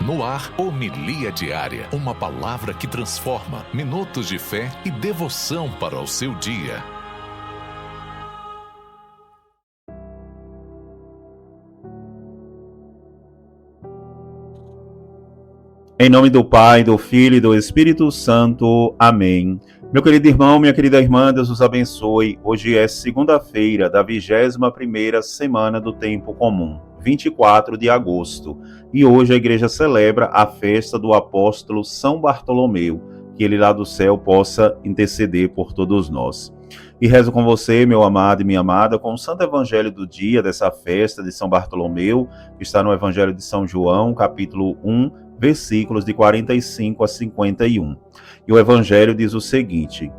No ar, Homilia Diária, uma palavra que transforma, minutos de fé e devoção para o seu dia. Em nome do Pai, do Filho e do Espírito Santo. Amém. Meu querido irmão, minha querida irmã, Deus os abençoe. Hoje é segunda-feira da 21ª semana do Tempo Comum, 24 de agosto. E hoje a igreja celebra a festa do apóstolo São Bartolomeu, que ele lá do céu possa interceder por todos nós. E rezo com você, meu amado e minha amada, com o Santo Evangelho do dia dessa festa de São Bartolomeu, que está no Evangelho de São João, capítulo 1, versículos de 45 a 51. E o Evangelho diz o seguinte: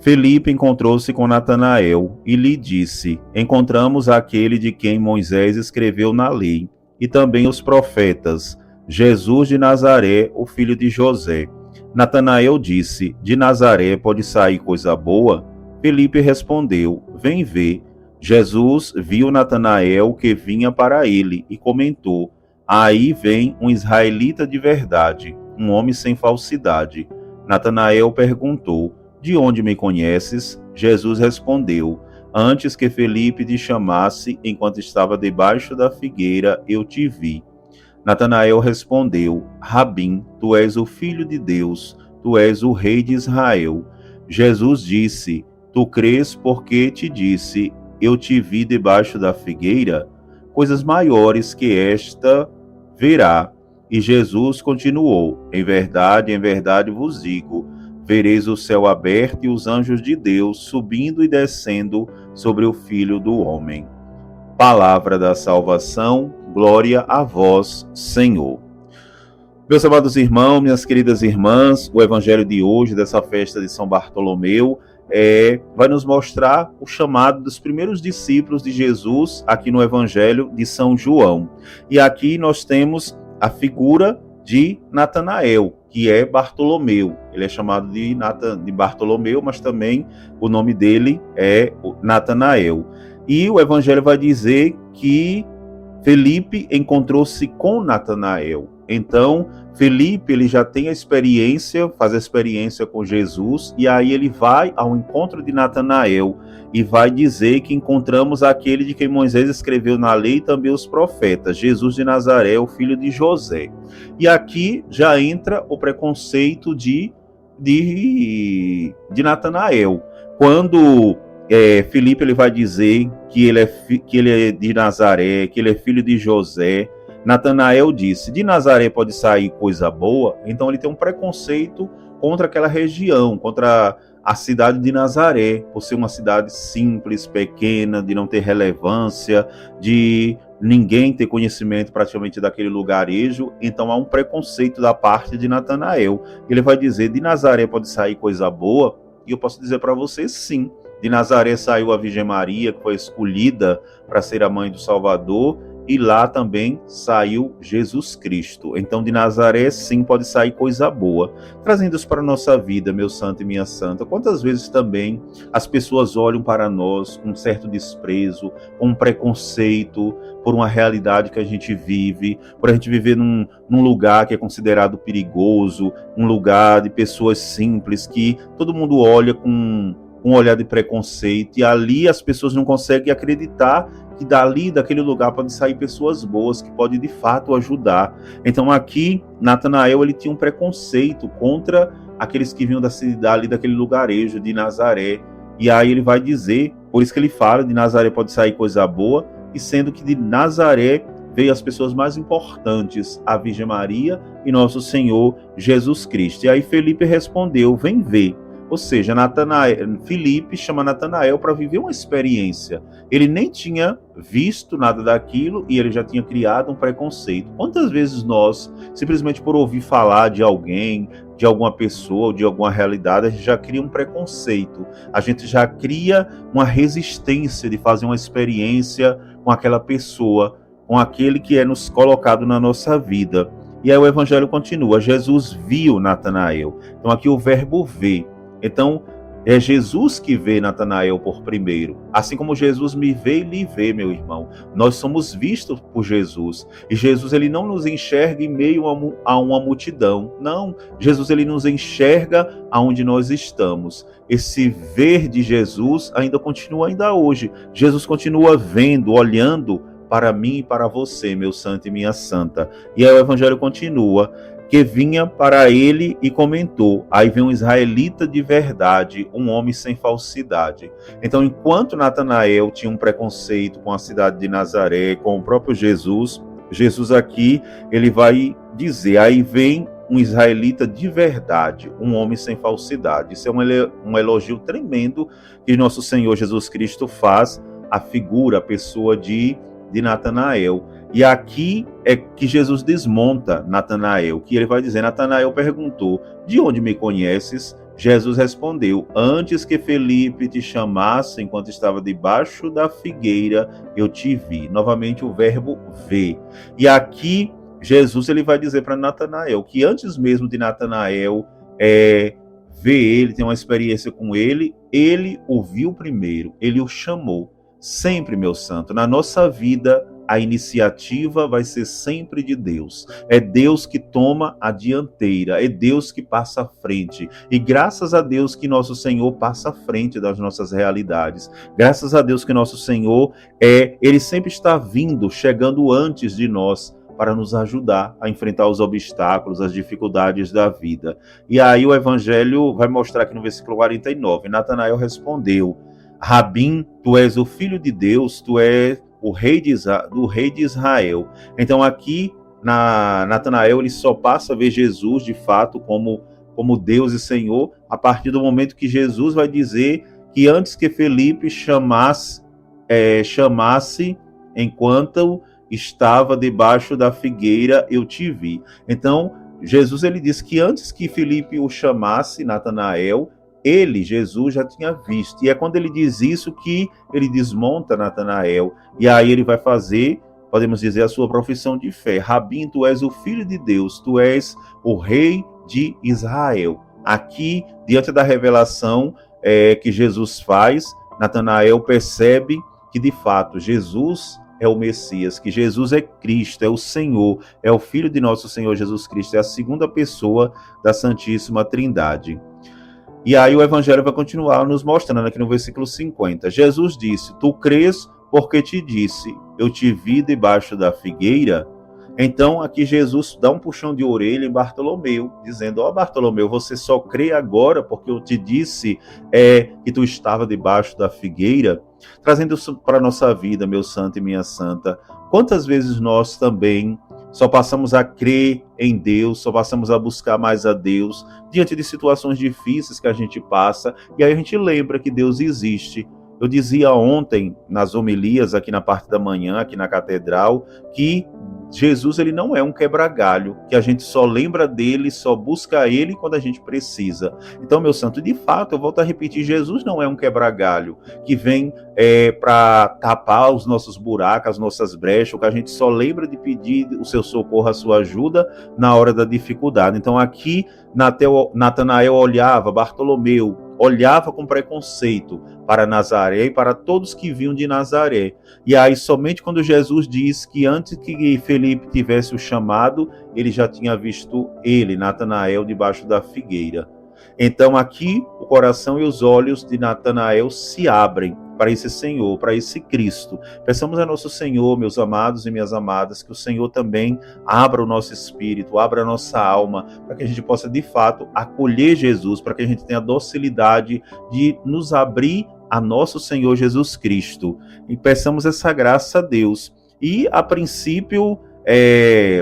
Felipe encontrou-se com Natanael e lhe disse: Encontramos aquele de quem Moisés escreveu na lei, e também os profetas, Jesus de Nazaré, o filho de José. Natanael disse: De Nazaré pode sair coisa boa? Felipe respondeu: Vem ver. Jesus viu Natanael que vinha para ele e comentou: Aí vem um israelita de verdade, um homem sem falsidade. Natanael perguntou: De onde me conheces? Jesus respondeu: Antes que Felipe te chamasse, enquanto estava debaixo da figueira, eu te vi. Natanael respondeu: Rabim, tu és o Filho de Deus, tu és o Rei de Israel. Jesus disse: Tu crês porque te disse, eu te vi debaixo da figueira? Coisas maiores que esta verá. E Jesus continuou: em verdade vos digo, vereis o céu aberto e os anjos de Deus subindo e descendo sobre o Filho do Homem. Palavra da salvação, glória a vós, Senhor. Meus amados irmãos, minhas queridas irmãs, o evangelho de hoje, dessa festa de São Bartolomeu, vai nos mostrar o chamado dos primeiros discípulos de Jesus aqui no Evangelho de São João. E aqui nós temos a figura de Natanael, que é Bartolomeu. Ele é chamado de Bartolomeu, mas também o nome dele é Natanael. E o Evangelho vai dizer que Felipe encontrou-se com Natanael. Então, Felipe ele já tem faz a experiência com Jesus, e aí ele vai ao encontro de Natanael e vai dizer que encontramos aquele de quem Moisés escreveu na lei e também os profetas, Jesus de Nazaré, o filho de José. E aqui já entra o preconceito de Natanael. Quando Felipe ele vai dizer que ele é de Nazaré, que ele é filho de José, Natanael disse: de Nazaré pode sair coisa boa? Então ele tem um preconceito contra aquela região, contra a cidade de Nazaré, por ser uma cidade simples, pequena, de não ter relevância, de ninguém ter conhecimento praticamente daquele lugarejo. Então há um preconceito da parte de Natanael. Ele vai dizer: de Nazaré pode sair coisa boa? E eu posso dizer para você, sim. De Nazaré saiu a Virgem Maria, que foi escolhida para ser a mãe do Salvador, e lá também saiu Jesus Cristo. Então de Nazaré sim pode sair coisa boa. Trazendo isso para a nossa vida, meu santo e minha santa, quantas vezes também as pessoas olham para nós com um certo desprezo, com um preconceito por uma realidade que a gente vive, por a gente viver num lugar que é considerado perigoso, um lugar de pessoas simples que todo mundo olha com um olhar de preconceito, e ali as pessoas não conseguem acreditar que daquele lugar podem sair pessoas boas, que podem de fato ajudar. Então aqui, Natanael ele tinha um preconceito contra aqueles que vinham da cidade, daquele lugarejo de Nazaré. E aí ele vai dizer, por isso que ele fala, de Nazaré pode sair coisa boa, e sendo que de Nazaré veio as pessoas mais importantes, a Virgem Maria e nosso Senhor Jesus Cristo. E aí Felipe respondeu: vem ver. Ou seja, Felipe chama Natanael para viver uma experiência. Ele nem tinha visto nada daquilo e ele já tinha criado um preconceito. Quantas vezes nós, simplesmente por ouvir falar de alguém, de alguma pessoa, de alguma realidade, a gente já cria um preconceito. A gente já cria uma resistência de fazer uma experiência com aquela pessoa, com aquele que é nos colocado na nossa vida. E aí o Evangelho continua: Jesus viu Natanael. Então aqui o verbo ver. Então, É Jesus que vê Natanael por primeiro. Assim como Jesus me vê e lhe vê, meu irmão. Nós somos vistos por Jesus. E Jesus, ele não nos enxerga em meio a uma multidão. Não. Jesus, ele nos enxerga aonde nós estamos. Esse ver de Jesus ainda continua ainda hoje. Jesus continua vendo, olhando para mim e para você, meu santo e minha santa. E aí o evangelho continua, que vinha para ele e comentou. Aí vem um israelita de verdade, um homem sem falsidade. Então, enquanto Natanael tinha um preconceito com a cidade de Nazaré, com o próprio Jesus, Jesus aqui, ele vai dizer, aí vem um israelita de verdade, um homem sem falsidade. Isso é um elogio tremendo que nosso Senhor Jesus Cristo faz à figura, à pessoa de Natanael. E aqui é que Jesus desmonta Natanael, que ele vai dizer, Natanael perguntou, de onde me conheces? Jesus respondeu, antes que Felipe te chamasse, enquanto estava debaixo da figueira, eu te vi. Novamente o verbo ver. E aqui Jesus ele vai dizer para Natanael, que antes mesmo de Natanael ver ele, ter uma experiência com ele o viu primeiro, ele o chamou. Sempre, meu santo, na nossa vida, a iniciativa vai ser sempre de Deus. É Deus que toma a dianteira, é Deus que passa à frente. E graças a Deus que nosso Senhor passa à frente das nossas realidades. Graças a Deus que nosso Senhor, ele sempre está vindo, chegando antes de nós, para nos ajudar a enfrentar os obstáculos, as dificuldades da vida. E aí o Evangelho vai mostrar aqui no versículo 49, Natanael respondeu, Rabim, tu és o Filho de Deus, tu és o rei de Israel. Então aqui, Natanael, ele só passa a ver Jesus, de fato, como Deus e Senhor, a partir do momento que Jesus vai dizer que antes que Felipe chamasse enquanto estava debaixo da figueira, eu te vi. Então, Jesus, ele disse que antes que Felipe o chamasse, Natanael, Jesus, já tinha visto. E é quando ele diz isso que ele desmonta Natanael. E aí ele vai fazer, podemos dizer, a sua profissão de fé. Rabim, tu és o Filho de Deus, tu és o Rei de Israel. Aqui, diante da revelação que Jesus faz, Natanael percebe que, de fato, Jesus é o Messias, que Jesus é Cristo, é o Senhor, é o Filho de nosso Senhor Jesus Cristo, é a segunda pessoa da Santíssima Trindade. E aí o Evangelho vai continuar nos mostrando aqui no versículo 50. Jesus disse, tu crês porque te disse, eu te vi debaixo da figueira. Então aqui Jesus dá um puxão de orelha em Bartolomeu, dizendo, Bartolomeu, você só crê agora porque eu te disse que tu estava debaixo da figueira? Trazendo isso para a nossa vida, meu santo e minha santa, quantas vezes nós também só passamos a crer em Deus, só passamos a buscar mais a Deus, diante de situações difíceis que a gente passa, e aí a gente lembra que Deus existe. Eu dizia ontem, nas homilias, aqui na parte da manhã, aqui na catedral, que Jesus, ele não é um quebra-galho, que a gente só lembra dele, só busca ele quando a gente precisa. Então, meu santo, de fato, eu volto a repetir, Jesus não é um quebra-galho, que vem para tapar os nossos buracos, as nossas brechas, que a gente só lembra de pedir o seu socorro, a sua ajuda na hora da dificuldade. Então, aqui, Natanael olhava, Bartolomeu olhava com preconceito para Nazaré e para todos que vinham de Nazaré. E aí, somente quando Jesus diz que antes que Felipe tivesse o chamado, ele já tinha visto ele, Natanael, debaixo da figueira. Então aqui o coração e os olhos de Natanael se abrem para esse Senhor, para esse Cristo. Peçamos a nosso Senhor, meus amados e minhas amadas, que o Senhor também abra o nosso espírito, abra a nossa alma, para que a gente possa de fato acolher Jesus, para que a gente tenha a docilidade de nos abrir a nosso Senhor Jesus Cristo. E peçamos essa graça a Deus. E a princípio,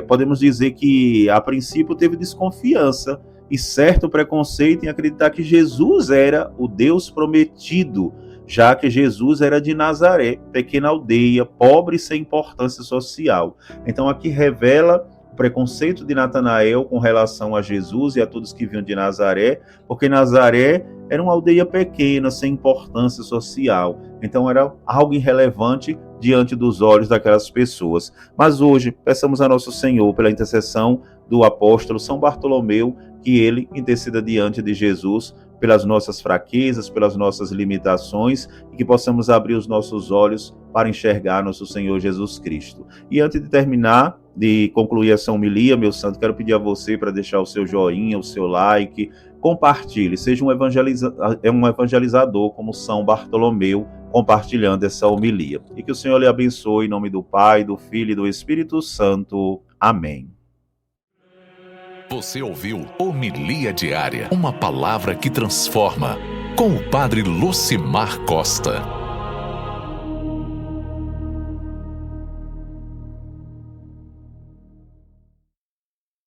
podemos dizer que a princípio teve desconfiança e certo preconceito em acreditar que Jesus era o Deus prometido, já que Jesus era de Nazaré, pequena aldeia, pobre e sem importância social. Então aqui revela o preconceito de Natanael com relação a Jesus e a todos que vinham de Nazaré, porque Nazaré era uma aldeia pequena, sem importância social. Então era algo irrelevante diante dos olhos daquelas pessoas. Mas hoje, peçamos a nosso Senhor, pela intercessão do apóstolo São Bartolomeu, que ele interceda diante de Jesus pelas nossas fraquezas, pelas nossas limitações, e que possamos abrir os nossos olhos para enxergar nosso Senhor Jesus Cristo. E antes de terminar, de concluir essa homilia, meu santo, quero pedir a você para deixar o seu joinha, o seu like, compartilhe, seja um evangelizador como São Bartolomeu, compartilhando essa homilia. E que o Senhor lhe abençoe em nome do Pai, do Filho e do Espírito Santo. Amém. Você ouviu Homilia Diária, uma palavra que transforma, com o Padre Lucimar Costa.